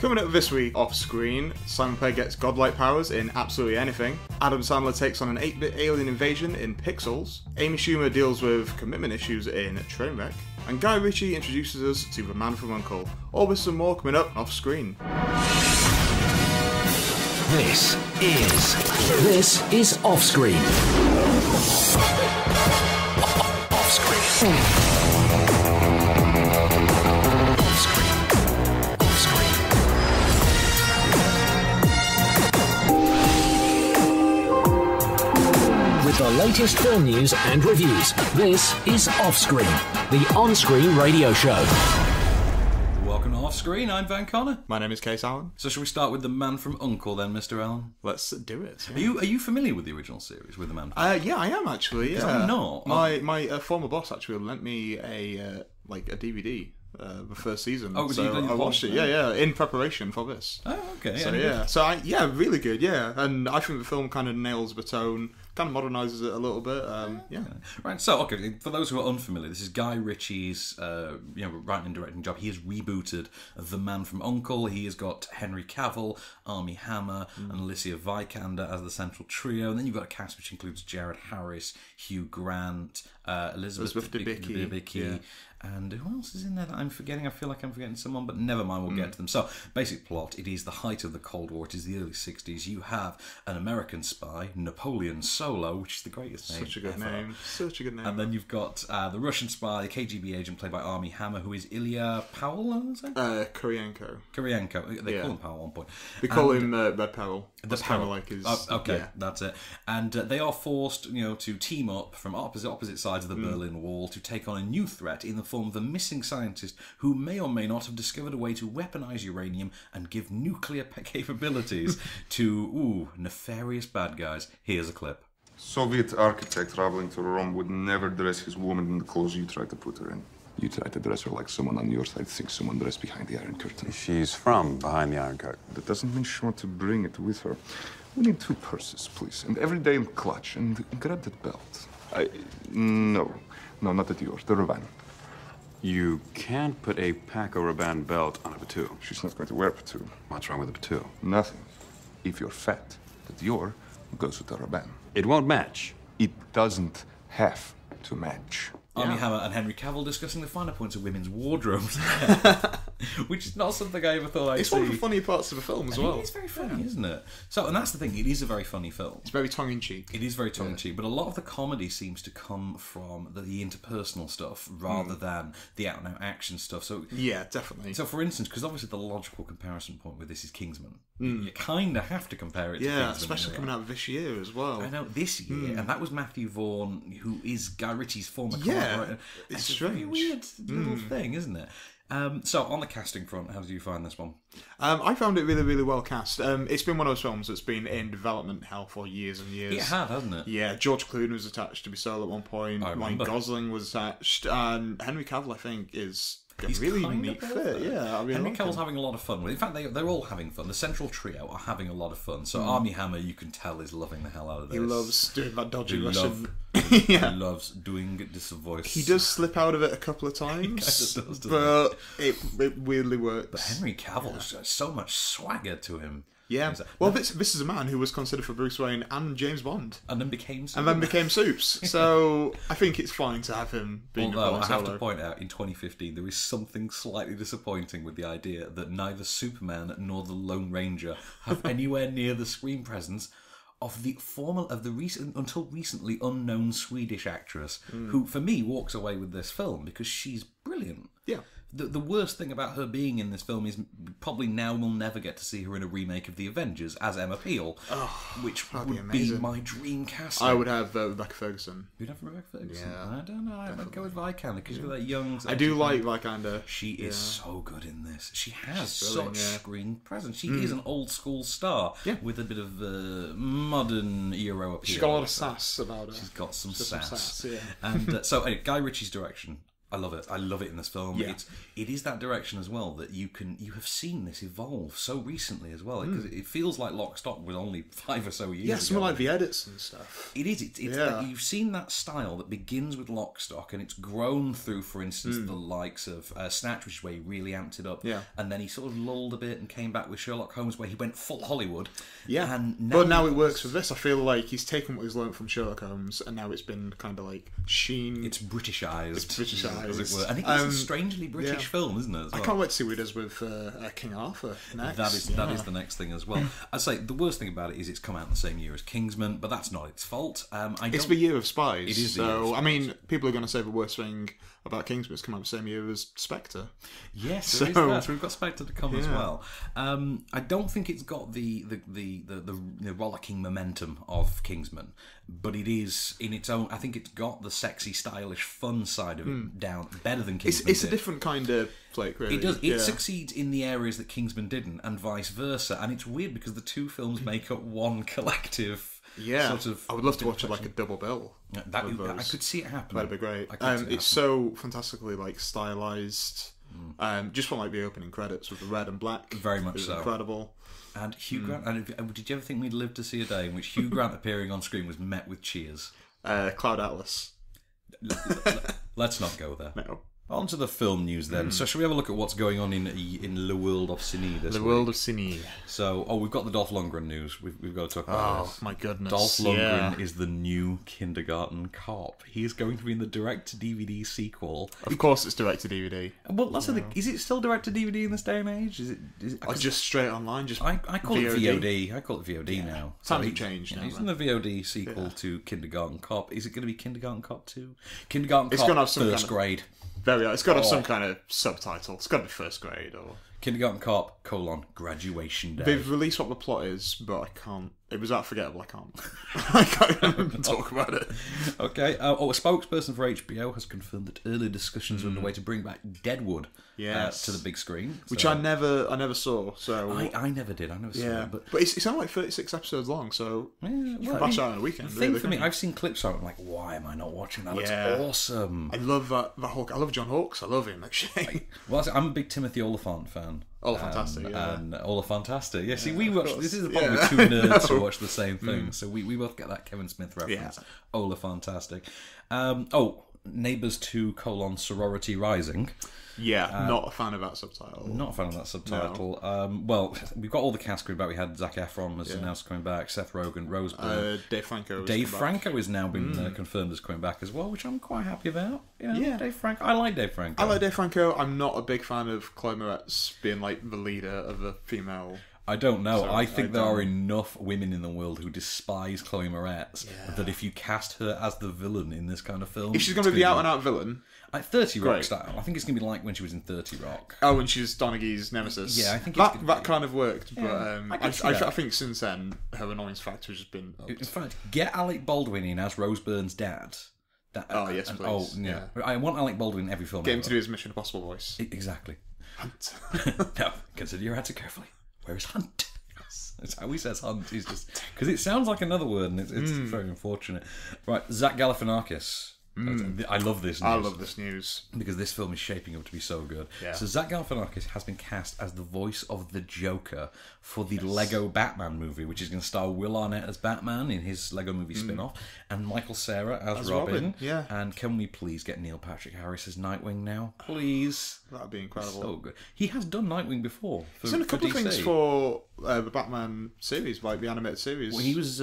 Coming up this week, off screen, Simon Pegg gets godlike powers in absolutely anything. Adam Sandler takes on an 8-bit alien invasion in Pixels. Amy Schumer deals with commitment issues in Trainwreck. And Guy Ritchie introduces us to the Man from U.N.C.L.E. All this and more coming up off screen. This is Off Screen. Off Screen. Off Screen. Off Screen. With the latest film news and reviews, this is Off Screen, the on-screen radio show. Welcome to Off Screen, I'm Van Connor. My name is Kase Allen. So shall we start with The Man from U.N.C.L.E. then, Mr. Allen? Let's do it. Yeah. Are you familiar with the original series, with The Man from Yeah, I am actually. Yeah. I'm not. My former boss actually lent me a DVD. The first season. Oh, was so you I watched it. Yeah, in preparation for this. Oh, okay. So really good. Yeah, and I think the film kind of nails the tone, kind of modernises it a little bit. Right. So, okay, for those who are unfamiliar, this is Guy Ritchie's, writing and directing job. He has rebooted The Man from U.N.C.L.E. He has got Henry Cavill, Armie Hammer, and Alicia Vikander as the central trio, and then you've got a cast which includes Jared Harris, Hugh Grant, Elizabeth Debicki. And who else is in there that I'm forgetting? I feel like I'm forgetting someone, but never mind, we'll get to them. So, basic plot, it is the height of the Cold War, it is the early 60s. You have an American spy, Napoleon Solo, which is the greatest name Such a good ever. name. Such a good name. And then you've got the Russian spy, the KGB agent played by Armie Hammer, who is Ilya Powell, is it? Kuryenko. They call him Powell at one point. They call him Red Powell. The kind of Powell. like his... That's it. And they are forced, to team up from opposite sides of the Berlin Wall to take on a new threat in the form of a missing scientist who may or may not have discovered a way to weaponize uranium and give nuclear capabilities to, nefarious bad guys. Here's a clip. Soviet architect traveling to Rome would never dress his woman in the clothes you try to put her in. You try to dress her like someone on your side thinks someone dressed behind the Iron Curtain. She's from behind the Iron Curtain. That doesn't mean she wants to bring it with her. We need 2 purses, please, and every day in clutch, and grab that belt. No, not the Dior, the Rabanne. You can't put a Paco Rabanne belt on a Batuu. She's not going to wear Patou. What's wrong with the Batuu? Nothing. If you're fat, the Dior goes with the Rabanne. It won't match. It doesn't have to match. Armie Hammer and Henry Cavill discussing the finer points of women's wardrobes, which is not something I ever thought I'd see. It's one of the funny parts of the film as well. It is very funny, isn't it? So, and that's the thing, it is a very funny film. It's very tongue-in-cheek. It is very tongue-in-cheek, but a lot of the comedy seems to come from the interpersonal stuff rather than the out-and-out action stuff. So yeah, definitely. So, for instance, because obviously the logical comparison point with this is Kingsman. You kind of have to compare it to Kingsman. Yeah, especially coming out this year as well. I know, this year, and that was Matthew Vaughn, who is Guy Ritchie's former collaborator. It's a strange. very weird little thing, isn't it? So, on the casting front, how did you find this one? I found it really, really well cast. It's been one of those films that's been in development hell for years and years. It had, hasn't it? Yeah, George Clooney was attached to be Solo at one point. Ryan Gosling was attached. And Henry Cavill, I think, is... He's really kind neat of fit, yeah. Henry Cavill's having a lot of fun with it. In fact, they're all having fun. The central trio are having a lot of fun. So Armie Hammer, you can tell, is loving the hell out of this. He loves doing that dodgy Russian... He loves doing this voice. He does slip out of it a couple of times, he does, but it weirdly works. But Henry Cavill's got so much swagger to him. Yeah. Well, this is a man who was considered for Bruce Wayne and James Bond. And then became Soups. So I think it's fine to have him being Although I have to point out, in 2015, there is something slightly disappointing with the idea that neither Superman nor the Lone Ranger have anywhere near the screen presence of the until recently unknown Swedish actress who, for me, walks away with this film because she's brilliant. Yeah. The worst thing about her being in this film is probably now we'll never get to see her in a remake of The Avengers as Emma Peel, which would be my dream casting. I would have Rebecca Ferguson. You'd have Rebecca Ferguson? Yeah. I don't know. I'd go with Vikander because you've got that young... I do like Vikander. She is so good in this. She has such screen presence. She is an old school star with a bit of modern Euro appeal. She's got a lot of sass about her. She's got some sass. And so, Guy Ritchie's direction. I love it. I love it in this film. Yeah. It is that direction as well that you have seen this evolve so recently as well, because it feels like Lock, Stock was only 5 or so years ago. Something like the edits and stuff. It is. It's like you've seen that style that begins with Lock, Stock, and it's grown through, for instance, the likes of Snatch, which is where he really amped it up. Yeah. And then he sort of lulled a bit and came back with Sherlock Holmes, where he went full Hollywood. Yeah. And now it works with this. I feel like he's taken what he's learned from Sherlock Holmes, and now it's been kind of like sheen. It's Britishized. It's Britishized. As it were. I think it's a strangely British film, isn't it? As well? I can't wait to see what he does with King Arthur next. That is the next thing as well. I'd say the worst thing about it is it's come out in the same year as Kingsman, but that's not its fault. It's the year of spies. It is the year of spies. I mean, people are going to say the worst thing about Kingsman has come out the same year as Spectre. Yes, so we've got Spectre to come as well. I don't think it's got the rollicking momentum of Kingsman, but it is in its own. I think it's got the sexy, stylish, fun side of it down better than Kingsman. It's a different kind of flick, really. It does. It succeeds in the areas that Kingsman didn't, and vice versa. And it's weird because the two films make up one collective. Sort of. I would love to watch it like a double bill. I could see it happening. That'd be great. It's so fantastically like stylized. Just from like the opening credits with the red and black. Very much so. Incredible. And Hugh Grant. And did you ever think we'd live to see a day in which Hugh Grant appearing on screen was met with cheers? Cloud Atlas. Let's not go there. No. On to the film news then. So shall we have a look at what's going on in the world of cine this week? The world of cine. So, we've got the Dolph Lundgren news. We've got to talk about this. Oh, my goodness. Dolph Lundgren is the new kindergarten cop. He is going to be in the direct-to-DVD sequel. Of course it's direct-to-DVD. Well, that's the thing. Is it still direct-to-DVD in this day and age? Is it just straight online? I call it VOD. I call it VOD now. Times have changed now. He's in the VOD sequel to Kindergarten Cop. Is it going to be Kindergarten Cop 2? Kindergarten Cop gonna have some First Grade. It's got to have some kind of subtitle. It's got to be first grade or Kindergarten Cop: Graduation Day. They've released what the plot is, but I can't. It was that forgettable. I can't. I can't even talk about it. Okay. A spokesperson for HBO has confirmed that early discussions are underway to bring back Deadwood to the big screen, which I never saw. So I never did. I never saw it. But it's only like 36 episodes long, so you can bash out on a weekend. The thing for me, I've seen clips of it. I'm like, why am I not watching that? Looks awesome. I love that Hawk. I love John Hawkes. I love him. Actually. Well, I'm a big Timothy Oliphant fan. Olifantastic, and Olifantastic. Yeah, see, we watch. This is the problem with two nerds who watch the same thing. So we both get that Kevin Smith reference. Olifantastic. Neighbours 2: Sorority Rising. Not a fan of that subtitle. Not a fan of that subtitle. No. Well, we've got all the cast group back. We had Zac Efron as announced coming back, Seth Rogen, Rose Byrne. Dave Franco. Dave Franco has now been confirmed as coming back as well, which I'm quite happy about. Dave Franco. I like Dave Franco. I like Dave Franco. I'm not a big fan of Chloe Moretz being like the leader of a female. I don't know. So I think there are enough women in the world who despise Chloe Moretz that if you cast her as the villain in this kind of film... If she's going to be the out-and-out villain... Like 30 Rock style. I think it's going to be like when she was in 30 Rock. Oh, when she's Donaghy's nemesis. Yeah, I think that kind of worked, but I think since then, her annoyance factor has just been upped. In fact, get Alec Baldwin in as Rose Byrne's dad. Yes, please. I want Alec Baldwin in every film. Get him to do his Mission Impossible voice. Exactly. Hunt. No, consider your answer carefully. Where is Hunt? That's how he says Hunt. He's just because it sounds like another word, and it's very unfortunate. Right, Zach Galifianakis. I love this news. I love this news. Because this film is shaping up to be so good. Yeah. So Zach Galifianakis has been cast as the voice of the Joker for the Lego Batman movie, which is going to star Will Arnett as Batman in his Lego movie spin-off, and Michael Cera as Robin. Yeah. And can we please get Neil Patrick Harris as Nightwing now? Please. That'd be incredible. So good. He has done Nightwing before. He's done a couple of things for the Batman series, like the animated series. Well, he was...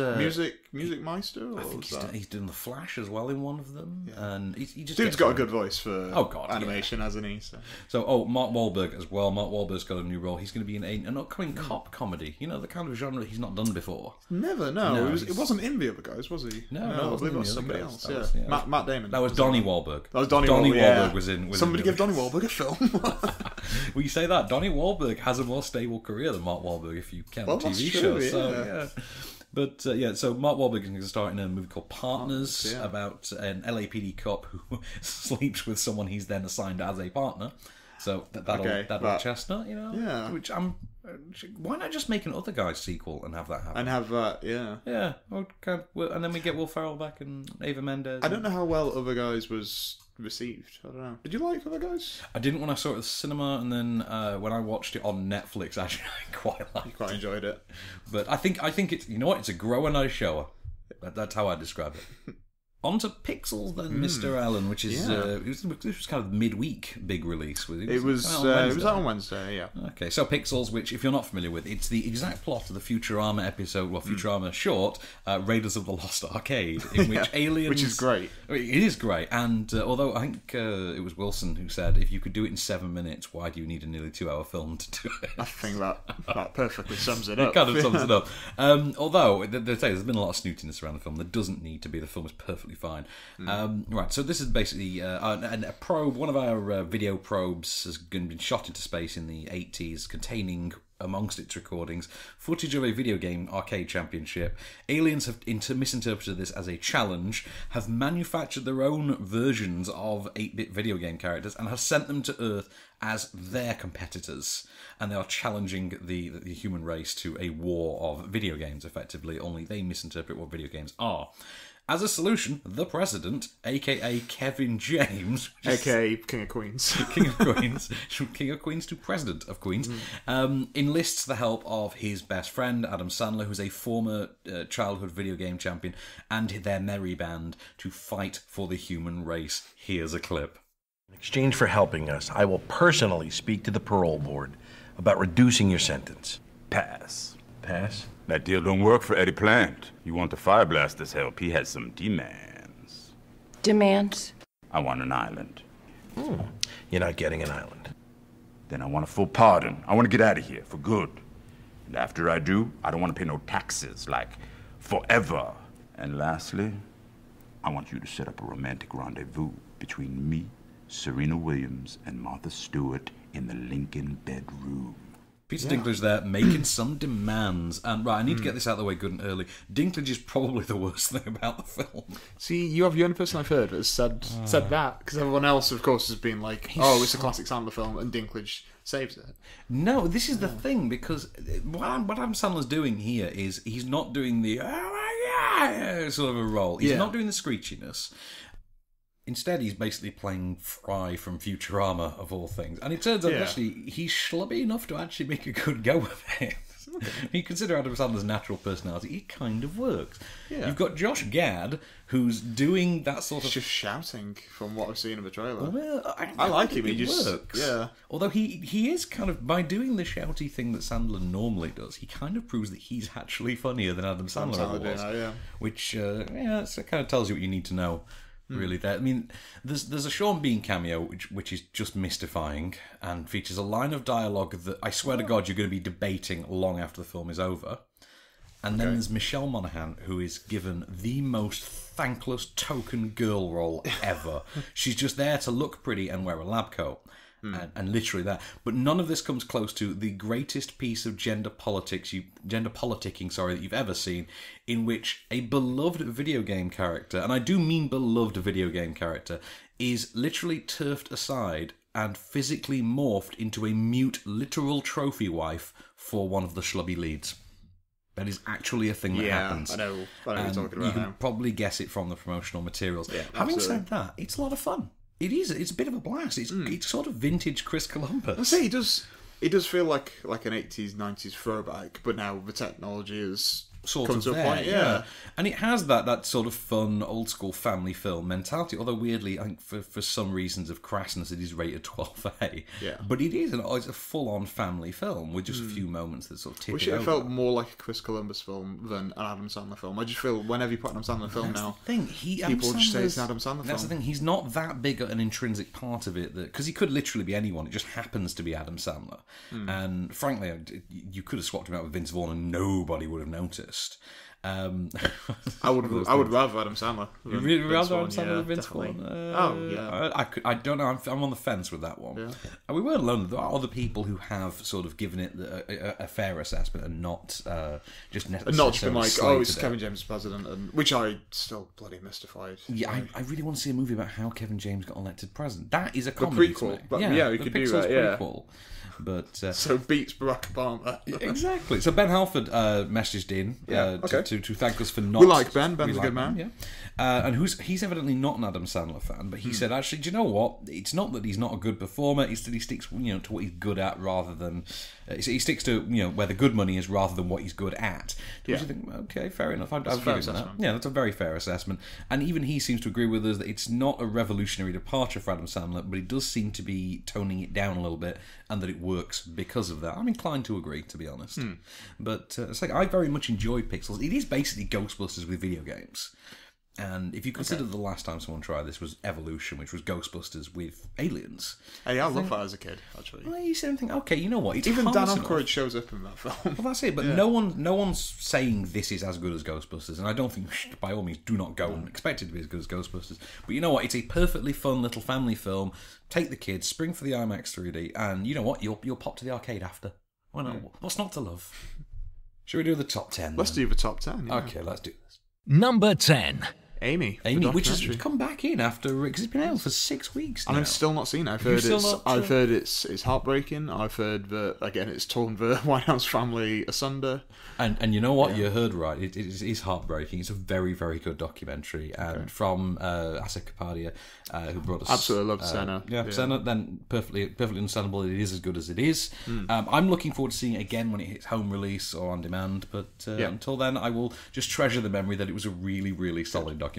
Music Meister? I think he's done The Flash as well in one of them. Yeah. And he just Dude's got a good voice for animation, hasn't he? So, Mark Wahlberg as well. Mark Wahlberg's got a new role. He's going to be in an upcoming cop comedy. You know, the kind of genre he's not done before. Never, no. It wasn't in the other guys, was he? No, I believe it was somebody else. Matt Damon. That was Donnie Wahlberg. That was Donnie Wahlberg was in. Somebody give Donnie Wahlberg a film. Well, you say that. Donnie Wahlberg has a more stable career than Mark Wahlberg if you count the TV shows. So, But so Mark Wahlberg is going to start in a movie called Partners about an LAPD cop who sleeps with someone he's then assigned as a partner. So that'll chestnut, you know. Yeah. Which why not just make an Other Guys sequel and have that happen? And have that, yeah. Yeah. Okay. And then we get Will Ferrell back and Eva Mendes. I don't know how well Other Guys was received. I don't know. Did you like Other Guys? I didn't when I saw it at the cinema, and then when I watched it on Netflix, actually, I quite liked it. Quite enjoyed it. But I think it's, you know what, it's a grower, no shower. That's how I describe it. On to Pixels then, Mr. Allen, which is this was kind of midweek big release. It was on Wednesday, yeah. Okay, so Pixels, which if you're not familiar with, it's the exact plot of the Futurama episode, Futurama short, Raiders of the Lost Arcade, in which aliens... Which is great. It is great, and although I think it was Wilson who said, if you could do it in 7 minutes, why do you need a nearly 2-hour film to do it? I think that perfectly sums it up. It kind of sums it up. Although, there's been a lot of snootiness around the film. There doesn't need to be. The film is perfectly fine. Right, so this is basically a probe. One of our video probes has been shot into space in the 80s, containing, amongst its recordings, footage of a video game arcade championship. Aliens have misinterpreted this as a challenge, have manufactured their own versions of 8-bit video game characters, and have sent them to Earth as their competitors. And they are challenging the human race to a war of video games, effectively, only they misinterpret what video games are. As a solution, the President, a.k.a. Kevin James... a.k.a. King of Queens. King of Queens. King of Queens to President of Queens. Enlists the help of his best friend, Adam Sandler, who's a former childhood video game champion, and their merry band to fight for the human race. Here's a clip. In exchange for helping us, I will personally speak to the parole board about reducing your sentence. Pass. Pass? That deal don't work for Eddie Plant. You want the Fire Blaster's help, he has some demands. Demands? I want an island. You're not getting an island. Then I want a full pardon. I want to get out of here for good. And after I do, I don't want to pay no taxes, like forever. And lastly, I want you to set up a romantic rendezvous between me, Serena Williams, and Martha Stewart in the Lincoln bedroom. Peter Dinklage there making some demands. And right, I need to get this out of the way good and early. Dinklage is probably the worst thing about the film. See, you're the only person I've heard that has said that, because everyone else, of course, has been like, oh, it's a classic Sandler film, and Dinklage saves it. No, this is the thing, because what Adam Sandler's doing here is he's not doing the oh my God sort of a role. He's not doing the screechiness. Instead, he's basically playing Fry from Futurama, of all things. And it turns out, actually, he's schlubby enough to actually make a good go of it. You consider Adam Sandler's natural personality, it kind of works. Yeah. You've got Josh Gad, who's doing that sort of... Just shouting, from what I've seen in the trailer. Well, I like him, he just works. Yeah. Although he is kind of, by doing the shouty thing that Sandler normally does, he kind of proves that he's actually funnier than Adam Sandler ever was. Which, it kind of tells you what you need to know. Really, there. I mean, there's a Sean Bean cameo which is just mystifying and features a line of dialogue that I swear to God you're going to be debating long after the film is over. And then there's Michelle Monaghan, who is given the most thankless token girl role ever. She's just there to look pretty and wear a lab coat. And literally that. But none of this comes close to the greatest piece of gender politicking that you've ever seen, in which a beloved video game character, and I do mean beloved video game character, is literally turfed aside and physically morphed into a mute, literal trophy wife for one of the schlubby leads. That is actually a thing that happens. I know what you're talking about. You can probably guess it from the promotional materials. Yeah, Having said that, it's a lot of fun. It is. It's a bit of a blast. It's sort of vintage Chris Columbus. I say it does feel like an 80s, 90s throwback, but now the technology is sort come of to a there, point. Yeah. And it has that sort of fun, old school family film mentality. Although weirdly, I think for some reasons of crassness, it is rated 12A. Yeah. But it's a full on family film with just a few moments that sort of tip it over. It felt more like a Chris Columbus film than an Adam Sandler film. I just feel whenever you put an Adam Sandler film now, people just say it's an Adam Sandler film. That's the thing. He's not that big an intrinsic part of it because he could literally be anyone. It just happens to be Adam Sandler. And frankly, you could have swapped him out with Vince Vaughn and nobody would have noticed. I would rather Adam Sandler. You really rather Adam Sandler than Vince Vaughn? I don't know. I'm on the fence with that one. Yeah. And we weren't alone. There are other people who have sort of given it a fair assessment and not just necessarily. Not just been like, oh, it's Kevin James president, and which I still bloody mystified. Yeah, I really want to see a movie about how Kevin James got elected president. That is a comedy. Prequel. We could do that. Yeah. Prequel. But so beats Barack Obama. Exactly. So Ben Halford messaged in to thank us for not. We like Ben. Ben's we a good like man. Ben, yeah. And he's evidently not an Adam Sandler fan, but he said, actually, do you know what? It's not that he's not a good performer. It's that he sticks, to what he's good at rather than he sticks to where the good money is rather than what he's good at. Which you think, okay, fair enough. I'll give him that. Yeah, that's a very fair assessment. And even he seems to agree with us that it's not a revolutionary departure for Adam Sandler, but he does seem to be toning it down a little bit, and that it works because of that. I'm inclined to agree, to be honest. But it's like I very much enjoy Pixels. It is basically Ghostbusters with video games. And if you consider the last time someone tried this was Evolution, which was Ghostbusters with aliens. Hey, I love that as a kid, actually. Well, you sit and think, okay, you know what? It's Even Dan harmless Aykroyd enough. shows up in that film. Well, that's it. But no one's saying this is as good as Ghostbusters, and I don't think, by all means, do not go and expect it to be as good as Ghostbusters. But you know what? It's a perfectly fun little family film. Take the kids, spring for the IMAX 3D, and you know what? You'll pop to the arcade after. Why not? What's not to love? Should we do the top 10? Let's do the top 10. Yeah. Okay, let's do this. Number 10. Amy, which has come back in after because it's been out for 6 weeks now. And I've still not seen it. I've heard it's heartbreaking. I've heard that again it's torn the White House family asunder. And you know what? You heard right. It is heartbreaking. It's a very, very good documentary. And from Asa Kapadia, who brought us... Absolutely loved Senna. Senna, then perfectly understandable. It is as good as it is. I'm looking forward to seeing it again when it hits home release or on demand. But until then, I will just treasure the memory that it was a really, really solid documentary.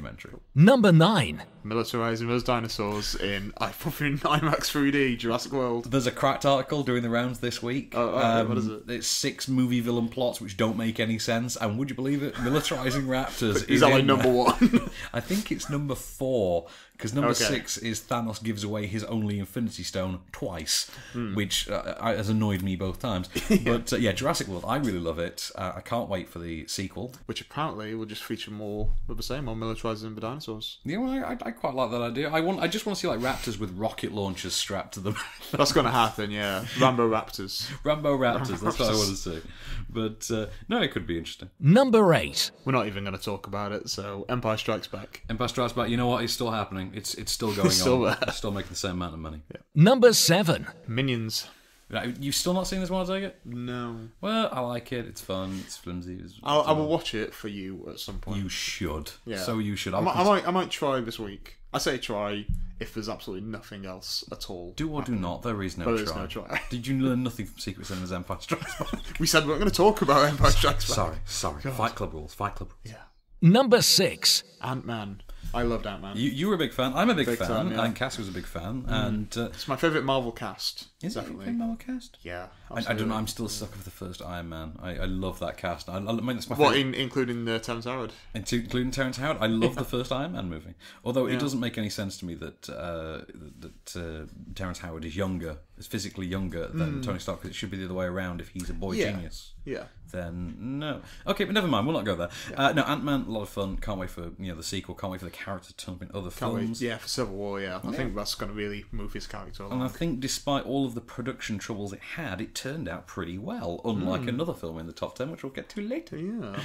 Number 9. Militarizing those dinosaurs in IMAX 3D, Jurassic World. There's a cracked article doing the rounds this week. What is it? It's 6 movie villain plots which don't make any sense. And would you believe it? Militarizing raptors Is that like number 1? I think it's number 4. Because number 6 is Thanos gives away his only Infinity Stone twice, which has annoyed me both times. But Jurassic World, I really love it. I can't wait for the sequel. Which apparently will just feature more of the same, more militarizing the dinosaurs. Yeah, well, I quite like that idea. I just want to see like raptors with rocket launchers strapped to them. That's going to happen, yeah. Rambo Raptors. Rambo Raptors, that's what I want to see. But no, it could be interesting. Number 8. We're not even going to talk about it, so Empire Strikes Back. Empire Strikes Back, you know what? It's still happening. It's still going still on. there. It's still making the same amount of money. Yeah. Number 7. Minions. You've still not seen this one, I take it? No. Well, I like it. It's fun. It's flimsy. I will watch it for you at some point. You should. Yeah. So you should. I might try this week. I say try if there's absolutely nothing else at all. Do or do not. There is no There try. is no try. Did you learn nothing from Secret Cinema's Empire Strikes Back? We said we weren't going to talk about Empire Strikes Back. Sorry. God. Fight Club rules. Yeah. Number 6. Ant-Man. I loved Ant-Man. You were a big fan. I'm a big fan. time, yeah. And Kase was a big fan. And It's my favourite Marvel cast. is definitely. it a Marvel cast? Yeah. I don't know. I'm still stuck with the first Iron Man. I love that cast. I mean, that's my What, favorite. including Terrence Howard? Including Terrence Howard, I love the first Iron Man movie. Although it doesn't make any sense to me that Terrence Howard is physically younger than Tony Stark, because it should be the other way around. If he's a boy genius, then no. Okay, but never mind. We'll not go there. No, Ant-Man, a lot of fun. Can't wait for the sequel. Can't wait for the character to turn up in other films. Yeah, for Civil War. Yeah, I think that's going to really move his character along. And I think despite all of the production troubles it had, it turned out pretty well, unlike another film in the top 10, which we'll get to later. Yeah.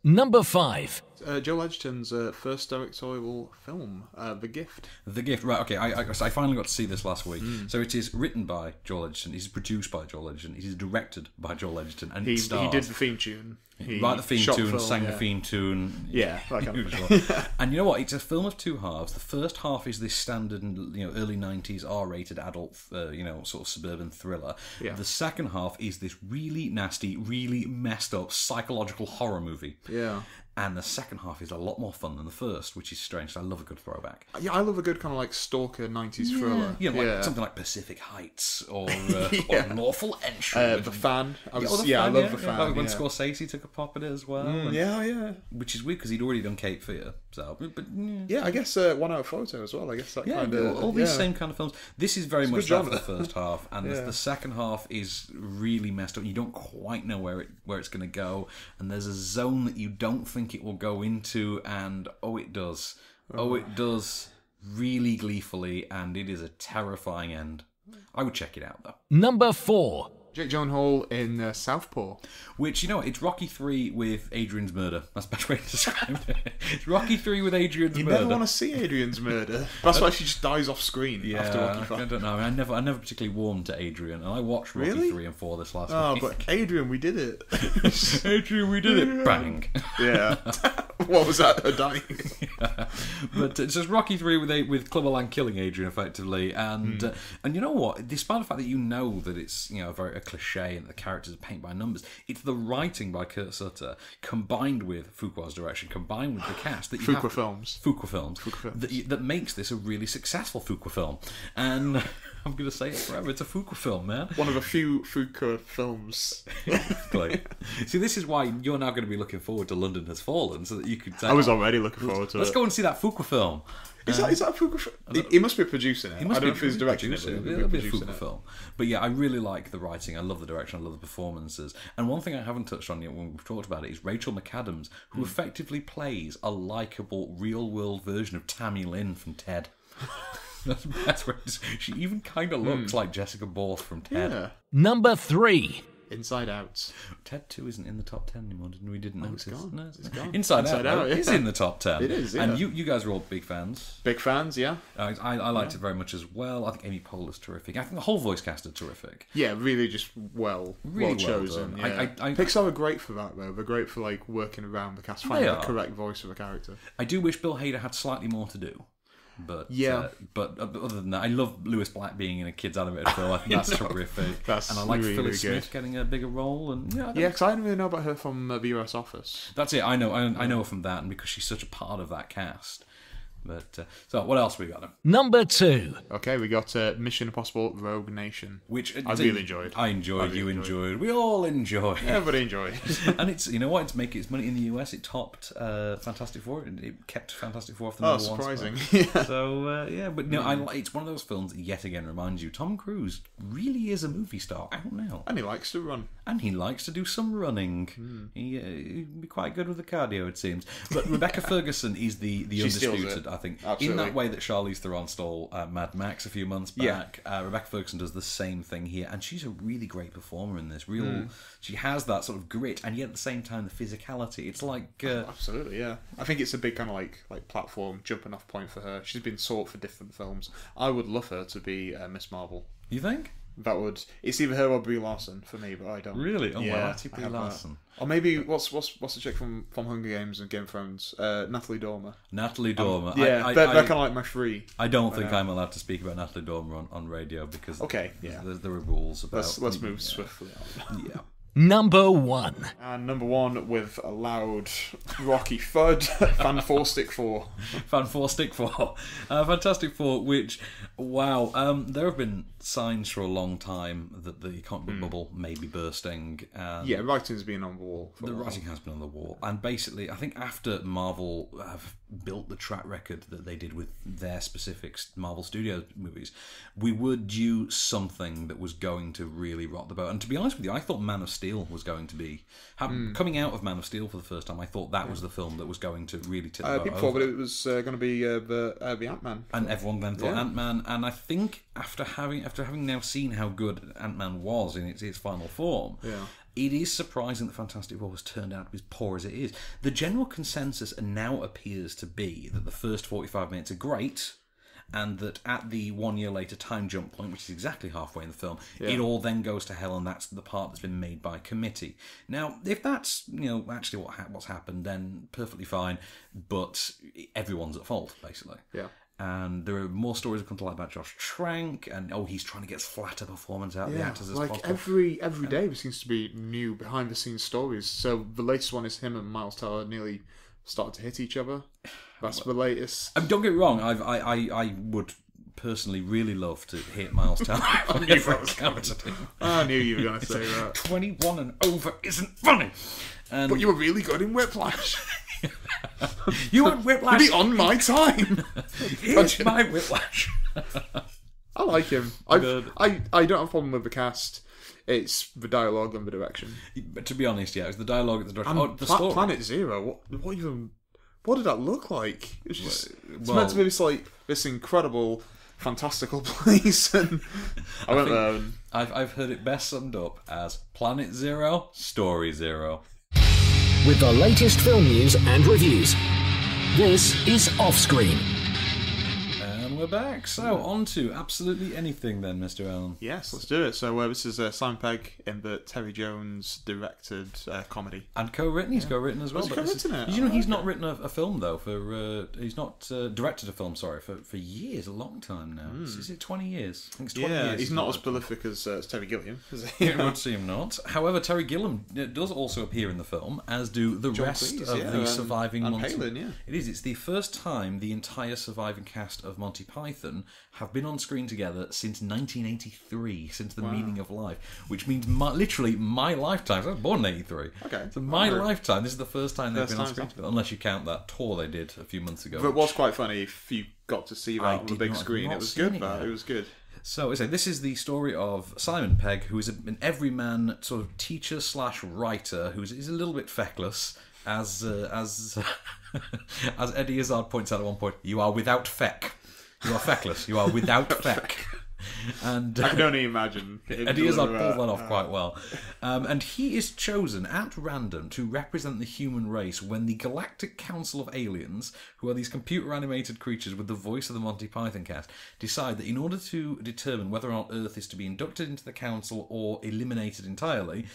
Number 5. Joel Edgerton's first directorial film, The Gift. The Gift, right, okay, I finally got to see this last week. So it is written by Joel Edgerton, it is produced by Joel Edgerton, it is directed by Joel Edgerton, and He it stars... He did the theme tune. He wrote the theme shot tune, film, sang the theme tune. Yeah, that kind of usual. thing. And you know what? It's a film of two halves. The first half is this standard, early 90s R-rated adult, sort of suburban thriller. Yeah. The second half is this really nasty, really messed up psychological horror movie. Yeah. And the second half is a lot more fun than the first, which is strange. I love a good throwback. Yeah, I love a good kind of like stalker 90s thriller. Like something like Pacific Heights or Lawful Entry. The Fan. I love The Fan. When Scorsese took a pop at it as well. Yeah. Which is weird because he'd already done Cape Fear. So, but yeah, I guess 1 Hour Photo as well. I guess that kind of... all these same kind of films. This is very much that for genre. the first half, and the second half is really messed up. You don't quite know where it's going to go, and there's a zone that you don't think it will go into, and it does. It does really gleefully, and it is a terrifying end. I would check it out, though. Number 4. Jake Gyllenhaal in Southpaw. Which, you know what, it's Rocky 3 with Adrian's murder. That's the best way to describe it. It's Rocky 3 with Adrian's murder. You never want to see Adrian's murder. That's why she just dies off screen after Rocky 5. I don't know. I never particularly warmed to Adrian, and I watched Rocky 3 and 4 this last week. Oh, but Adrian, we did it. Adrian, we did it. Bang. Yeah. What was that? Her dying. Yeah. But it's just Rocky 3 with Clubber Lang killing Adrian effectively, and you know what? Despite the fact that you know that it's a cliche and the characters are paint by numbers, it's the writing by Kurt Sutter combined with Fuqua's direction, combined with the cast that Fuqua Films that makes this a really successful Fuqua film. And I'm going to say it forever. It's a Fuqua film, man. One of a few Fuqua films. See, this is why you're now going to be looking forward to London Has Fallen, so that you could say, I was already looking forward to it. Let's go and see that Fuqua film. Is that a Fuqua film? He must be producing it. I don't know if he's directing it. It'll be a Fuqua film. But yeah, I really like the writing. I love the direction. I love the performances. And one thing I haven't touched on yet when we've talked about it is Rachel McAdams, who effectively plays a likeable, real-world version of Tammy Lynn from Ted. That's the best way to... She even kind of looks like Jessica Borth from Ted. Yeah. Number 3. Inside Out. Ted 2 isn't in the top 10 anymore, didn't notice. It's gone. No, It's gone. Inside Out is in the top 10. It is, yeah. And you guys are all big fans. Big fans, yeah. I liked it very much as well. I think Amy Poehler's terrific. I think the whole voice cast are terrific. Yeah, really just well chosen. Done. Yeah. Pixar are great for that, though. They're great for working around the cast, finding the correct voice of a character. I do wish Bill Hader had slightly more to do. But but other than that, I love Lewis Black being in a kids animated film. I think that's terrific. And I like really, Phyllis really Smith getting a bigger role. And because I didn't really know about her from The US Office. That's it. I know her from that, and because she's such a part of that cast. But so, what else we got? Number 2. Okay, we got Mission Impossible: Rogue Nation, which I really enjoyed. I enjoyed. You enjoyed. We all enjoyed. Everybody enjoyed. And it's It's making its money in the US. It topped Fantastic Four. It kept Fantastic Four off the number one spot. Surprising. Yeah. So but it's one of those films that yet again reminds you Tom Cruise really is a movie star out now, and he likes to run, and he likes to do some running. He'd be quite good with the cardio, it seems. But Rebecca Ferguson is the undisputed. I think absolutely. In that way that Charlize Theron stole Mad Max a few months back, Rebecca Ferguson does the same thing here, and she's a really great performer in this. She has that sort of grit, and yet at the same time the physicality. It's like absolutely, yeah. I think it's a big kind of like platform jumping off point for her. She's been sought for different films. I would love her to be Miss Marvel. You think? It's either her or Brie Larson for me, but I don't. Really? Oh, well, that's Brie Larson. Or maybe what's the chick from Hunger Games and Game of Thrones? Natalie Dormer. Natalie Dormer. They're kind of like my three. I don't think I'm allowed to speak about Natalie Dormer on radio because there are rules about. Let's move swiftly on. Yeah. Number 1. And number 1 with a loud rocky thud, Fantastic Four. Fantastic Four. Fantastic Four, which, wow, there have been signs for a long time that the comic book bubble may be bursting. Writing's been on the wall. The writing has been on the wall. And basically, I think after Marvel have built the track record that they did with their specific Marvel Studios movies, we were due something that was going to really rock the boat. And to be honest with you, I thought Man of Steel was going to be... Coming out of Man of Steel for the first time, I thought that was the film that was going to really tip the boat people over. But it was going to be the Ant-Man. And everyone then thought Ant-Man. And I think after having now seen how good Ant-Man was in its final form... Yeah. It is surprising that Fantastic Four has turned out to be as poor as it is. The general consensus now appears to be that the first 45 minutes are great, and that at the 1 year later time jump point, which is exactly halfway in the film, it all then goes to hell, and that's the part that's been made by committee. Now, if that's actually what's happened, then perfectly fine, but everyone's at fault, basically. Yeah. And there are more stories that come to light about Josh Trank, and he's trying to get as flat a performance out of the actors as possible. Every day there seems to be new behind the scenes stories. So the latest one is him and Miles Teller nearly started to hit each other. That's the latest. Don't get me wrong, I would personally really love to hit Miles Teller. I knew you were going to say that. 21 and over isn't funny. But you were really good in Whiplash. You want Whiplash? Be on my time. It's my Whiplash. I like him. I don't have a problem with the cast. It's the dialogue and the direction. But to be honest, it's the dialogue, the direction. The story. Planet Zero. What did that look like? It was just. It's meant to be this incredible fantastical place. And I went there. And... I've heard it best summed up as Planet Zero, Story Zero. With the latest film news and reviews, this is Offscreen. And we're back. So, on to absolutely anything then, Mr. Allen. Yes, let's do it. So this is Simon Pegg in the Terry Jones directed comedy. And co-written. He's co-written as well. Has he co-written it? Did you know he's not written a film, though, for... he's not directed a film, sorry, for years, a long time now. Is it 20 years? I think it's 20 years. He's not as prolific as Terry Gilliam, is he? It would seem not. However, Terry Gilliam does also appear in the film, as do the John rest Cleese, of the surviving and Monty... Palin, yeah. It is. It's the first time the entire surviving cast of Monty Python have been on screen together since 1983, since The Meaning of Life, which means literally my lifetime. I was born in 83. Okay. So my lifetime, this is the first time they've been on screen together, unless you count that tour they did a few months ago. But it was quite funny if you got to see that on the big screen. It was good, it was good. So, this is the story of Simon Pegg, who is an everyman sort of teacher / writer who's a little bit feckless, as as Eddie Izzard points out at one point. You are without feck. You are feckless. You are without feck. And I can only imagine. Eddie Izzard pulls that off quite well. And he is chosen at random to represent the human race when the Galactic Council of Aliens, who are these computer-animated creatures with the voice of the Monty Python cast, decide that in order to determine whether or not Earth is to be inducted into the Council or eliminated entirely,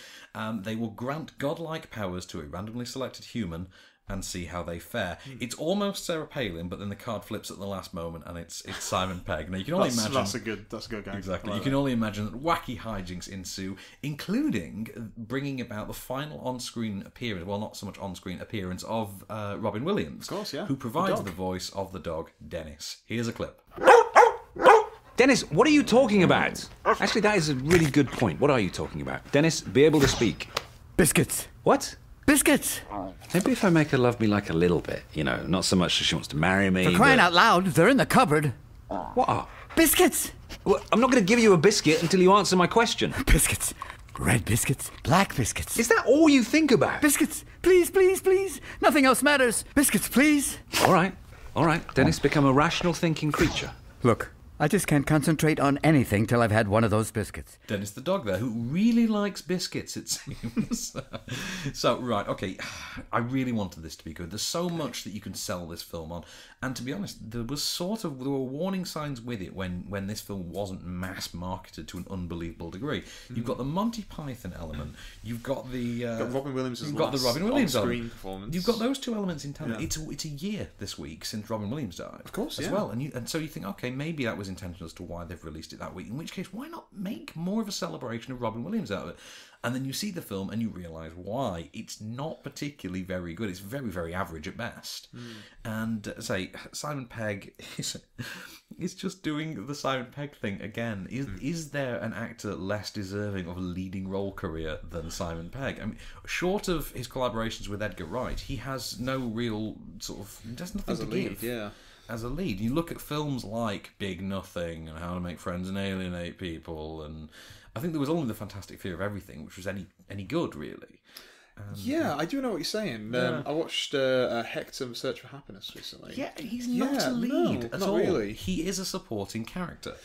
they will grant godlike powers to a randomly selected human and see how they fare. It's almost Sarah Palin, but then the card flips at the last moment, and it's Simon Pegg. Now you can only imagine that's a good game. Exactly. You can only imagine that wacky hijinks ensue, including bringing about the final on-screen appearance. Well, not so much on-screen appearance of Robin Williams, of course, yeah, who provides the voice of the dog Dennis. Here's a clip. Dennis, what are you talking about? Actually, that is a really good point. What are you talking about? Dennis, be able to speak. Biscuits. What? Biscuits. Maybe if I make her love me like a little bit, not so much that she wants to marry me. For crying out loud, they're in the cupboard. What are? Biscuits. Well, I'm not going to give you a biscuit until you answer my question. Biscuits. Red biscuits. Black biscuits. Is that all you think about? Biscuits. Please, please, please. Nothing else matters. Biscuits, please. All right. Dennis, become a rational thinking creature. Look, I just can't concentrate on anything till I've had one of those biscuits. Dennis the dog there, who really likes biscuits, it seems. So, right, okay, I really wanted this to be good. There's so much that you can sell this film on. And to be honest, there were warning signs with it when this film wasn't mass marketed to an unbelievable degree. You've got the Monty Python element. You've got the Robin Williams. You've got the Robin Williams on-screen performance. You've got those two elements in tandem. Yeah. It's a year this week since Robin Williams died, of course, as well. And so you think, okay, maybe that was intentional as to why they've released it that week. In which case, why not make more of a celebration of Robin Williams out of it? And then you see the film and you realise why. It's not particularly very good. It's very, very average at best. And Simon Pegg is just doing the Simon Pegg thing again. Is there an actor less deserving of a leading role career than Simon Pegg? I mean, short of his collaborations with Edgar Wright, he has no real there's nothing as to a lead, give. Yeah. As a lead, you look at films like Big Nothing and How to Make Friends and Alienate People, and I think there was only The Fantastic Fear of Everything, which was any good, really. Yeah, I do know what you're saying. Yeah. I watched Hector Search for Happiness recently. Yeah, he's not a lead at not all. Really. He is a supporting character.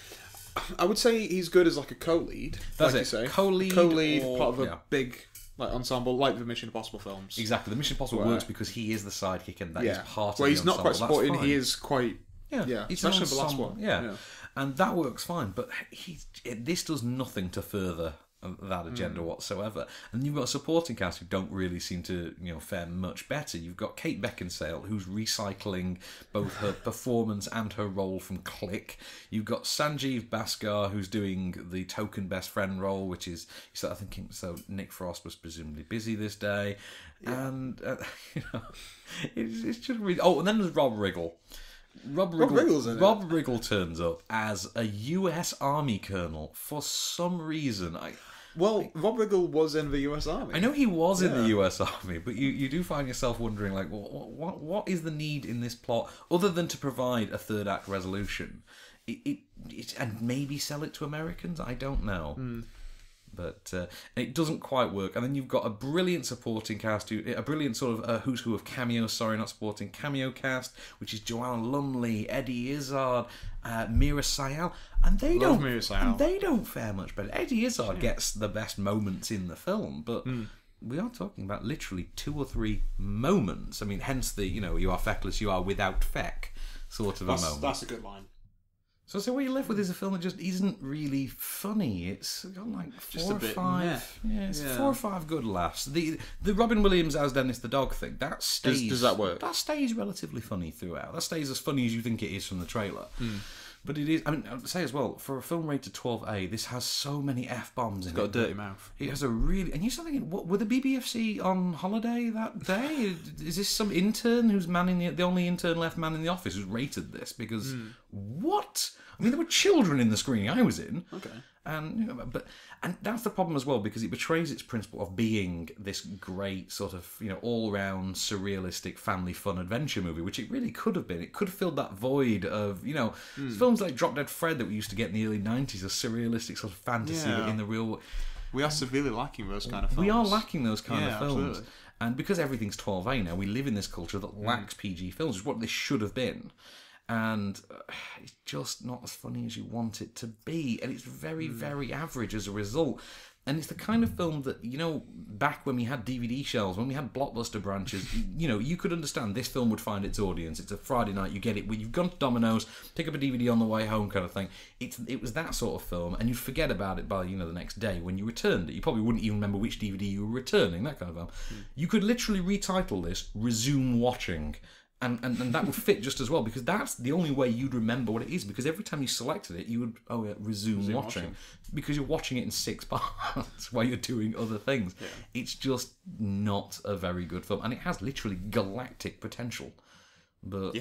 I would say he's good as like a co-lead. That's like it. You say. Co-lead, part of a big ensemble, like the Mission Impossible films. Exactly. The Mission Impossible works because he is the sidekick and that is part of the he's ensemble. not quite supporting. That's fine. He is quite. Yeah, it's especially the last one. Yeah, and that works fine. But this does nothing to further that agenda whatsoever. And you've got a supporting cast who don't really seem to fare much better. You've got Kate Beckinsale, who's recycling both her performance and her role from Click. You've got Sanjeev Bhaskar, who's doing the token best friend role, which is Nick Frost was presumably busy this day, and it's just really. Oh, and then there's Rob Riggle. Rob Riggle turns up as a US Army colonel for some reason. Rob Riggle was in the US Army. I know he was in the US Army, but you do find yourself wondering, like, what is the need in this plot other than to provide a third act resolution? And maybe sell it to Americans? I don't know. But it doesn't quite work. And then you've got a brilliant supporting cast, a brilliant sort of who's who of cameos, not supporting, cameo cast, which is Joanna Lumley, Eddie Izzard, Mira Sayal, and they don't fare much better. Eddie Izzard gets the best moments in the film, but we are talking about literally 2 or 3 moments. I mean, hence the you are feckless, you are without feck sort of a moment. That's a good line. So what you're left with is a film that just isn't really funny. It's got like 4 or 5. Yeah, it's 4 or 5 good laughs. The Robin Williams as Dennis the dog thing, that stays. Does that work? That stays relatively funny throughout. That stays as funny as you think it is from the trailer. But it is. I mean, I'd say as well, for a film rated 12A, this has so many F-bombs in it. It's got a dirty mouth. It has a really... And you start thinking, what, were the BBFC on holiday that day? Is this some intern who's manning the only intern left man in the office who's rated this? Because, what? I mean, there were children in the screening I was in. Okay. And that's the problem as well, because it betrays its principle of being this great sort of all-round surrealistic family fun adventure movie, which it really could have been. It could have filled that void of films like Drop Dead Fred that we used to get in the early 90s, a surrealistic sort of fantasy in the real. We are severely lacking those kind of films. We are lacking those kind of films, absolutely. And because everything's 12A now, we live in this culture that lacks PG films, which is what this should have been. And it's just not as funny as you want it to be. And it's very, very average as a result. And it's the kind of film that, back when we had DVD shelves, when we had Blockbuster branches, you could understand this film would find its audience. It's a Friday night, you get it. You've gone to Domino's, pick up a DVD on the way home kind of thing. It was that sort of film, and you'd forget about it by, the next day when you returned it. You probably wouldn't even remember which DVD you were returning, that kind of film. You could literally retitle this, Resume Watching. And that would fit just as well, because that's the only way you'd remember what it is, because every time you selected it, you would, resume watching. Because you're watching it in 6 parts while you're doing other things. Yeah. It's just not a very good film, and it has literally galactic potential. But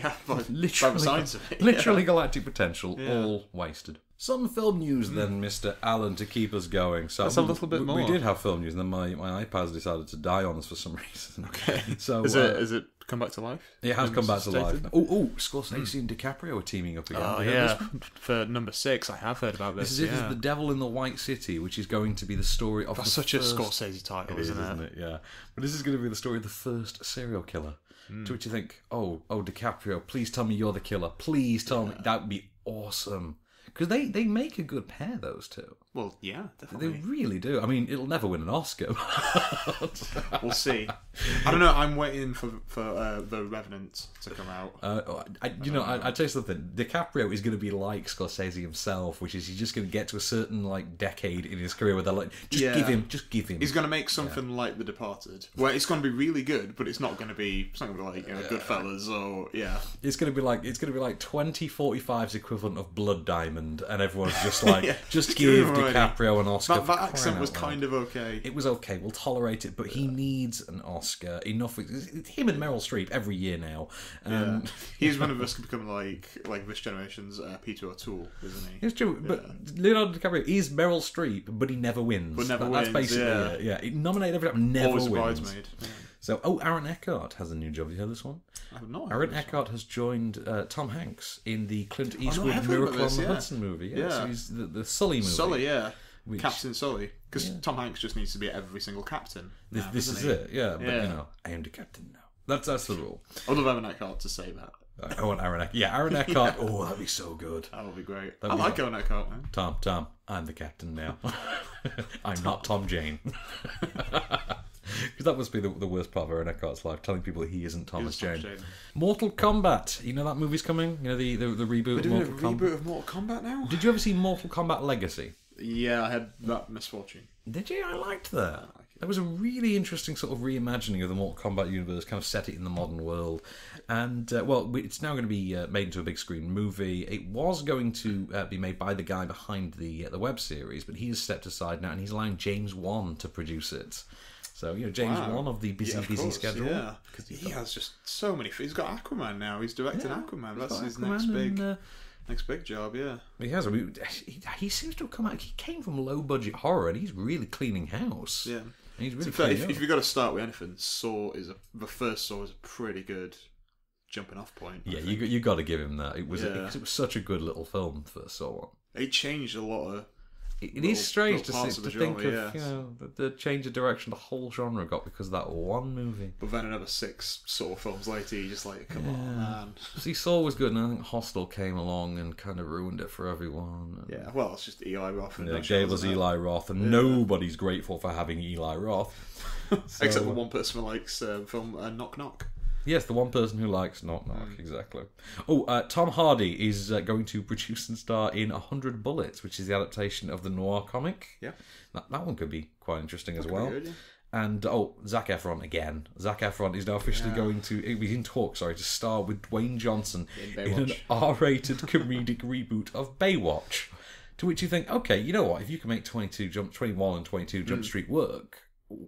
literally galactic potential, all wasted. Some film news then, Mr. Allen, to keep us going. So that's a little bit more. We did have film news, and then my iPad's decided to die on us for some reason. Okay. So is it come back to life? It has come back to life. Oh, Scorsese and DiCaprio are teaming up again. Oh yeah, for number 6, I have heard about this. This is The Devil in the White City, which is going to be the story of. That's such a Scorsese title, isn't it? Yeah, but this is going to be the story of the first serial killer. To which you think, oh, DiCaprio, please tell me you're the killer. Please tell me. That would be awesome. Because they make a good pair, those two. Well, yeah, definitely. They really do. I mean, it'll never win an Oscar. We'll see. I don't know. I'm waiting for The Revenant to come out. I tell you something. DiCaprio is going to be like Scorsese himself, which is he's just going to get to a certain decade in his career where they're like, give him. He's going to make something like The Departed, where it's going to be really good, but it's not going to be like Goodfellas or It's going to be like 2045's equivalent of Blood Diamond, and everyone's just like, just give DiCaprio an Oscar. That accent was kind of okay. It was okay. We'll tolerate it, but he needs an Oscar. Enough. It's him and Meryl Streep every year now. He's one of us to become like this generation's Peter O'Toole, isn't he? It's true, but Leonardo DiCaprio is Meryl Streep, but he never wins. That's basically it. Nominated every time, never always wins. Bridesmaid. Yeah. So, Aaron Eckhart has a new job. Have you heard this one? I have not. Aaron Eckhart has joined Tom Hanks in the Clint Eastwood Miracle on the Hudson movie. So he's the Sully movie. Sully, Captain Sully. Because Tom Hanks just needs to be every single captain. This is it, but I am the captain now. That's the rule. I would love Aaron Eckhart to say that. I want Aaron Eckhart. Yeah, Aaron Eckhart. Oh, that'd be so good. That would be great. I like Aaron Eckhart, man. Tom, I'm the captain now. I'm not Tom Jane. Because that must be the worst part of Aaron Eckhart's life, telling people he isn't Thomas Jane. Mortal Kombat. You know that movie's coming? You know the reboot of Mortal Kombat? We're doing a reboot of Mortal Kombat now? Did you ever see Mortal Kombat Legacy? Yeah, I had that misfortune. Did you? I liked that. That was a really interesting sort of reimagining of the Mortal Kombat universe, kind of set it in the modern world. And, it's now going to be made into a big screen movie. It was going to be made by the guy behind the web series, but he has stepped aside now and he's allowing James Wan to produce it. So, James Wan of the busy schedule. Yeah, because he has just so many... He's got Aquaman now. He's directing Aquaman. That's his next big job, yeah. He has. I mean, he seems to have come out... He came from low-budget horror, and he's really cleaning house. Yeah. He's really if you've got to start with anything, the first Saw is a pretty good jumping off point. Yeah, you got to give him that. It was such a good little film for Saw. It changed a lot of It is strange to parts see, of the to think genre, of yes. the change of direction the whole genre got because of that one movie. But then another 6 Saw films later, you're just like, come on, man. See, Saw was good, and I think Hostel came along and kind of ruined it for everyone. Yeah, well, it's just Eli Roth. And It gave us Eli Roth, and nobody's grateful for having Eli Roth. Except for one person who likes film Knock Knock. Yes, the one person who likes Knock Knock, exactly. Oh, Tom Hardy is going to produce and star in 100 Bullets, which is the adaptation of the noir comic. Yeah. That one could be quite interesting as well. Good, yeah. And, Zac Efron again. Zac Efron is now officially going to... He's in talks, to star with Dwayne Johnson in an R-rated comedic reboot of Baywatch. To which you think, okay, you know what? If you can make 21 and 22 Jump Street work,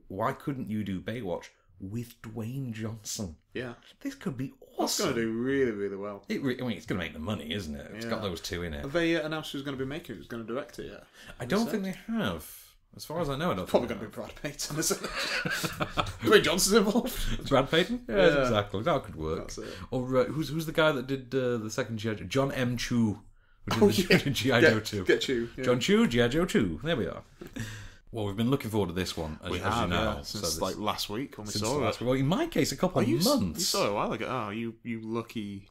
why couldn't you do Baywatch with Dwayne Johnson? Yeah. This could be awesome. That's going to do really, really well. It's going to make the money, isn't it? It's got those two in it. Have they announced who's going to be making it? Who's going to direct it yet? I don't think they have. As far as I know, I don't Probably going to be Brad Payton, isn't it? Dwayne Johnson's involved. Brad Payton? Yeah, exactly. That could work. That's it. Or who's the guy that did the second G.I. Joe? John M. Chu. Who did G.I. Joe 2. Get Chu. Yeah. John Chu, G.I. Joe 2. There we are. Well, we've been looking forward to this one, as you know. Yeah, since like last week when we saw it. Well, in my case, a couple of months. You saw it a while ago. Oh, you lucky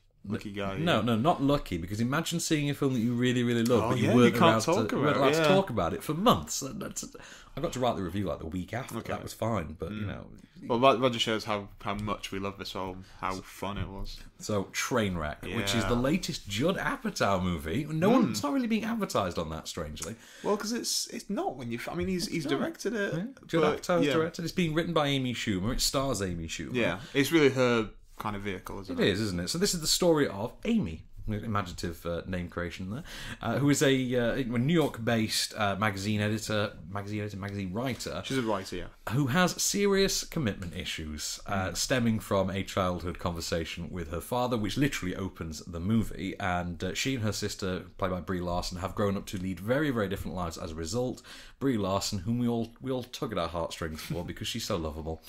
guy. No, not lucky, because imagine seeing a film that you really, really love, but you weren't allowed to talk about it for months. I got to write the review like the week after. Okay. That was fine, but you know. Well, that just shows how much we love this film, how fun it was. So, Trainwreck, which is the latest Judd Apatow movie. It's not really being advertised on that, strangely. Well, because it's not when you. I mean, he's directed it. Yeah. Judd Apatow's directed. It's being written by Amy Schumer. It stars Amy Schumer. Yeah, it's really her kind of vehicle, isn't it? It is, isn't it? So this is the story of Amy. Imaginative name creation there. Who is a New York-based magazine writer. She's a writer, yeah. Who has serious commitment issues stemming from a childhood conversation with her father, which literally opens the movie. And she and her sister, played by Brie Larson, have grown up to lead very, very different lives as a result. Brie Larson, whom we all tug at our heartstrings for because she's so lovable.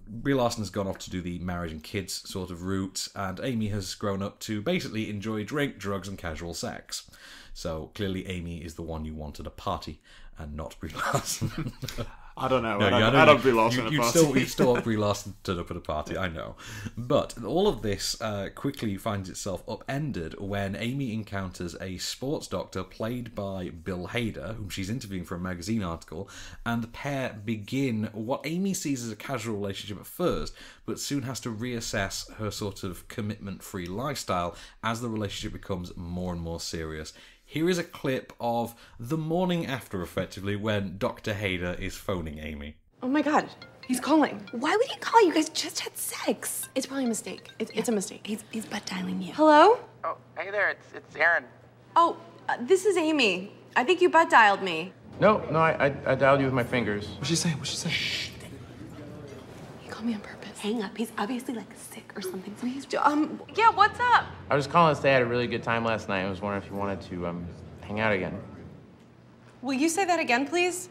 Brie Larson has gone off to do the marriage and kids sort of route, and Amy has grown up to basically enjoy drink, drugs, and casual sex. So clearly, Amy is the one you want at a party, and not Brie Larson. I don't know. I don't Brie Larson at a party. You'd still want Brie Larson to turn up at a party, I know. But all of this quickly finds itself upended when Amy encounters a sports doctor played by Bill Hader, whom she's interviewing for a magazine article, and the pair begin what Amy sees as a casual relationship at first, but soon has to reassess her sort of commitment-free lifestyle as the relationship becomes more and more serious. Here is a clip of the morning after, effectively, when Dr. Hader is phoning Amy. Oh my god, he's calling. Why would he call? You guys just had sex. It's probably a mistake. It's a mistake. He's butt dialing you. Hello? Oh, hey there, it's Aaron. Oh, this is Amy. I think you butt dialed me. No, I dialed you with my fingers. What'd she say? Shh. He called me on purpose. Hang up. He's obviously like sick or something. So he's yeah, what's up? I was calling to say I had a really good time last night. I was wondering if you wanted to hang out again. Will you say that again, please?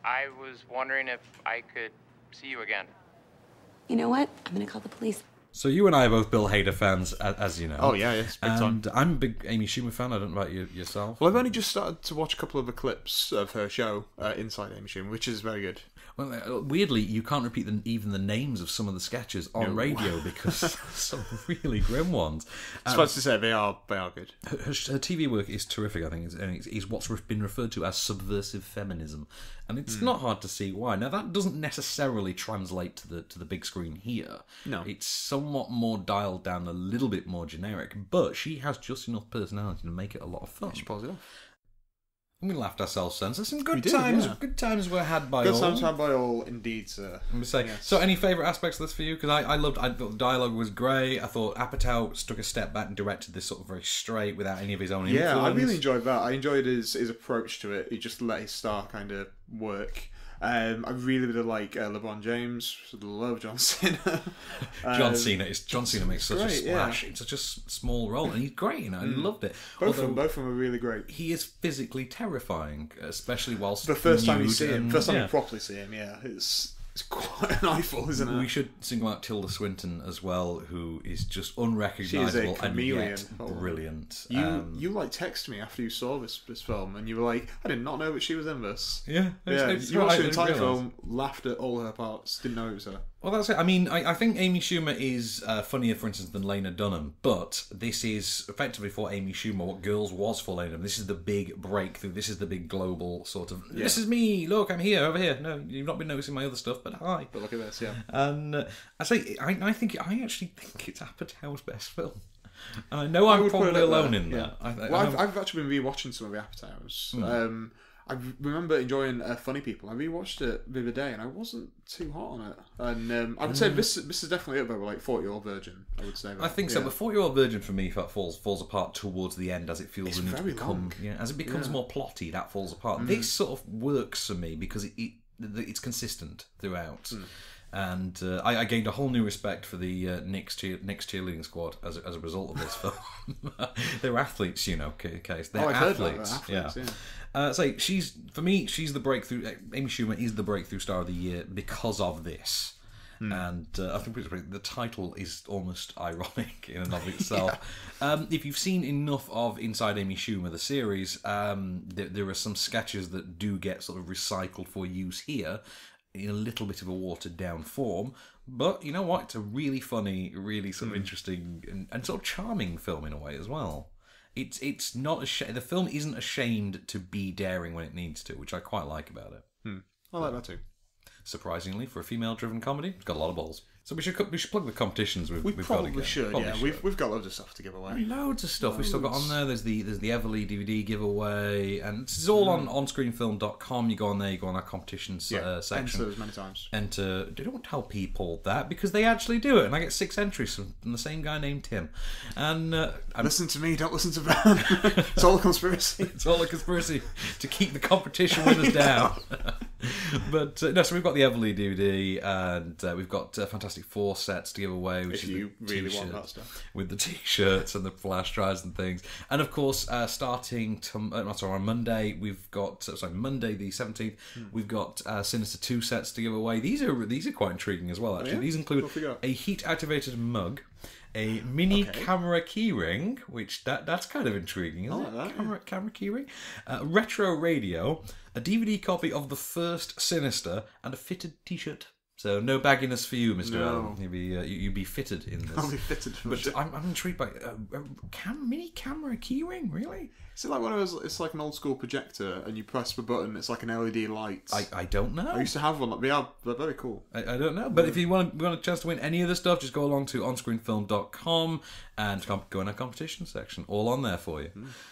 I was wondering if I could see you again. You know what? I'm gonna call the police. So you and I are both Bill Hader fans, as you know. Oh, yeah, yes, big time. And I'm a big Amy Schumer fan. I don't know about you yourself. Well, I've only just started to watch a couple of the clips of her show, Inside Amy Schumer, which is very good. Well, weirdly, you can't repeat even the names of some of the sketches on radio because some really grim ones. I was supposed to say they are good. Her TV work is terrific, I think, and it's what's been referred to as subversive feminism, and it's not hard to see why. Now, that doesn't necessarily translate to the big screen here. No, it's somewhat more dialed down, a little bit more generic, but she has just enough personality to make it a lot of fun. She pulls it off. We laughed ourselves, sense. Some good times. Yeah. Good times were had by all. Good times had by all, indeed, sir. Yes. So, any favourite aspects of this for you? Because I thought the dialogue was great. I thought Apatow took a step back and directed this sort of very straight, without any of his own influence. Yeah, I really enjoyed that. I enjoyed his approach to it. He just let his star kind of work. I really like LeBron James. Love John Cena. John Cena makes such a splash. Yeah. It's such a small role, and he's great. I loved it. Both of them are really great. He is physically terrifying, especially whilst the first time you see him, first time you properly see him. Yeah, It's quite an eyeful, isn't it? We should single out Tilda Swinton as well, who is just She is a unrecognisable and chameleon. yet Oh, brilliant. You like texted me after you saw this film, and you were like, "I did not know that she was in this." Yeah, You watched the entire film, laughed at all her parts, didn't know it was her. Well, that's it. I mean, I think Amy Schumer is funnier, for instance, than Lena Dunham, but this is effectively for Amy Schumer what Girls was for Lena Dunham. This is the big breakthrough. This is the big global sort of, this is me, look, I'm here, over here. No, you've not been noticing my other stuff, but hi. But look at this, yeah. And I actually think it's Apatow's best film. And I know I'm probably alone in that. I've actually been rewatching some of the Apatows. I remember enjoying Funny People. I rewatched it the other day, and I wasn't too hot on it. And I would say this is definitely up there with like 40-Year-Old Virgin. I would say. I think so. But 40-Year-Old Virgin for me falls apart towards the end as it feels as it becomes more plotty. That falls apart. This sort of works for me because it's consistent throughout. And I gained a whole new respect for the Knicks cheerleading squad as a result of this film. They're athletes, you know, Kase. They're athletes. Yeah. So she's the breakthrough. Amy Schumer is the breakthrough star of the year because of this. And I think the title is almost ironic in and of itself. If you've seen enough of Inside Amy Schumer, the series, there are some sketches that do get sort of recycled for use here in a little bit of a watered down form, but you know what? It's a really funny, really sort of interesting and sort of charming film in a way as well. It's not the film isn't ashamed to be daring when it needs to, which I quite like about it. I like that too. Surprisingly, for a female-driven comedy, it's got a lot of balls. So we should plug the competitions we've got probably again. should. Probably Yeah, should. we've got loads of stuff to give away. Loads of stuff. We've still got on there. There's the Everly DVD giveaway, and this is all on onscreenfilm.com. You go on there, you go on our competitions section. Enter as many times. Enter. Don't tell people that because they actually do it, and I get 6 entries from the same guy named Tim. And listen to me, don't listen to Ben. It's all a conspiracy. It's all a conspiracy to keep the competition winners down. But so we've got the Everly DVD, and we've got Fantastic Four sets to give away, which if you really want that stuff, with the t-shirts and the flash drives and things. And of course, starting on Monday, we've got Monday the 17th, we've got Sinister 2 sets to give away. These are quite intriguing as well. Actually, these include a heat-activated mug, a mini camera keyring, which that's kind of intriguing, isn't it? Camera keyring, retro radio, a DVD copy of the first Sinister, and a fitted t-shirt. So no bagginess for you, Mr. Allen. You'd be fitted in this. I'll be fitted for But I'm intrigued by mini camera keyring, really? Is it like one of those? It's like an old school projector, and you press the button. It's like an LED light. I don't know. I used to have one. They're very cool. I don't know. But if you want a chance to win any of the stuff, just go along to onscreenfilm.com and go in our competition section. All on there for you.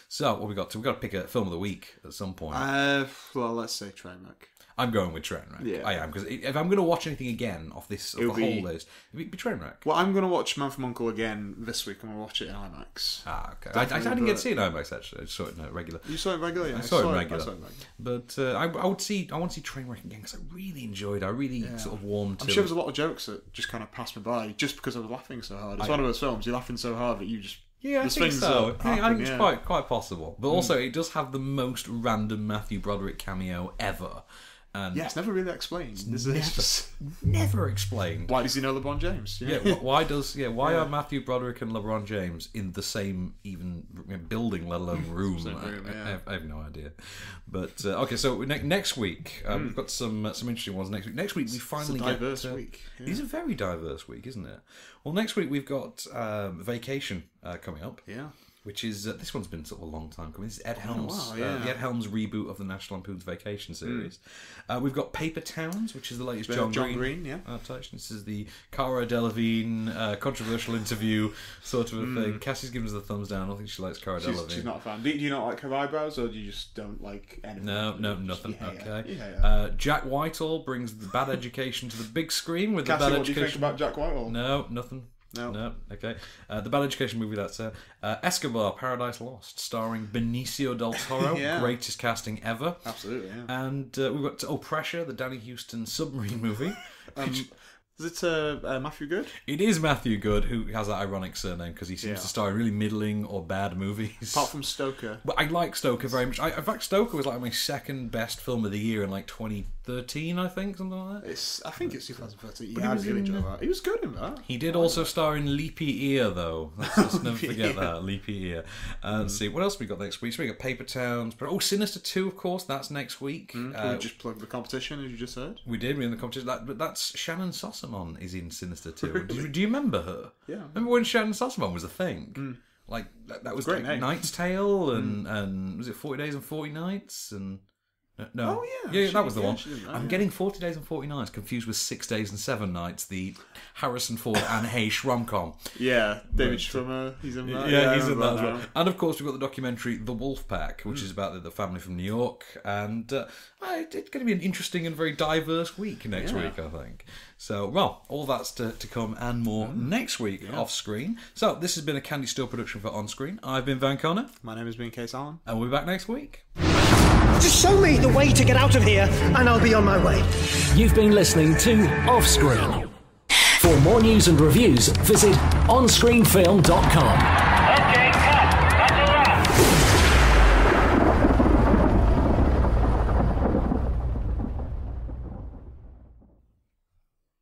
So what we got? So we've got to pick a film of the week at some point. Well, let's say Trainwreck. I'm going with Trainwreck. Yeah. I am, because if I'm going to watch anything again off the whole list, it'd be Trainwreck. Well, I'm going to watch Man From U.N.C.L.E. again this week. I'm going to watch it in IMAX. Okay. I didn't get to see it in IMAX, actually. I just saw it in regular. You saw it in regular? Yeah, I saw it in regular. But I want to see Trainwreck again, because I really enjoyed it. I really sort of warmed to it. I'm sure there's a lot of jokes that just kind of passed me by just because I was laughing so hard. It's one of those films, you're laughing so hard that you just... Yeah, I think so. I think it's quite possible. But also, it does have the most random Matthew Broderick cameo ever. And it's never really explained. Never explained. Why does he know LeBron James? Why are Matthew Broderick and LeBron James in the same even building, let alone room? I have no idea. But okay, so next week we've got some interesting ones. Next week we finally get diverse week. It is a very diverse week, isn't it? Well, next week we've got Vacation coming up. Yeah. Which is this one's been sort of a long time coming. This is Ed Helms, the Ed Helms reboot of the National Lampoon's Vacation series. We've got Paper Towns, which is the latest John Green adaptation. This is the Cara Delevingne controversial interview sort of a thing. Cassie's giving us the thumbs down. I don't think she likes Cara Delevingne. She's not a fan. Do you not like her eyebrows, or do you just don't like anything? No, nothing. Okay. Jack Whitehall brings the Bad Education to the big screen with Cassie, the Bad what Education. Do you think about Jack Whitehall? No, nothing. No. Okay. The Bad Education movie, that's Escobar, Paradise Lost, starring Benicio del Toro. Greatest casting ever. Absolutely, yeah. And we've got Pressure, the Danny Huston submarine movie. Is it Matthew Good? It is Matthew Good, who has that ironic surname because he seems to star in really middling or bad movies. Apart from Stoker. But I like Stoker very much. In fact, Stoker was like my second best film of the year in like 20 2013, I think, something like that. I think it's 2013. Yeah, I really enjoy that. He was good in that. He did also star in Leapy Ear, though. Let's never forget that, Leapy Ear. Let's see, what else we got next week? So we got Paper Towns. Sinister 2, of course, that's next week. We just plugged the competition, as you just said. We did, we're in the competition. But that's Shannon Sossamon is in Sinister 2. Really? Do you remember her? Yeah. Remember when Shannon Sossamon was a thing? Like, that was great like Knight's Tale, and was it 40 Days and 40 Nights? And no. Oh, yeah, that was the one. That, I'm getting 40 Days and 40 Nights confused with 6 Days and 7 Nights, the Harrison Ford and Heche rom-com. Yeah, David Schwimmer, he's in that. Yeah, he's in that as well. And of course, we've got the documentary The Wolf Pack, which is about the family from New York. And it's going to be an interesting and very diverse week next week, I think. So, well, all that's to come and more next week off screen. So, this has been a Candy Store production for On Screen. I've been Van Connor. My name has been Kase Allen. And we'll be back next week. Just show me the way to get out of here, and I'll be on my way. You've been listening to Off Screen. For more news and reviews, visit onscreenfilm.com.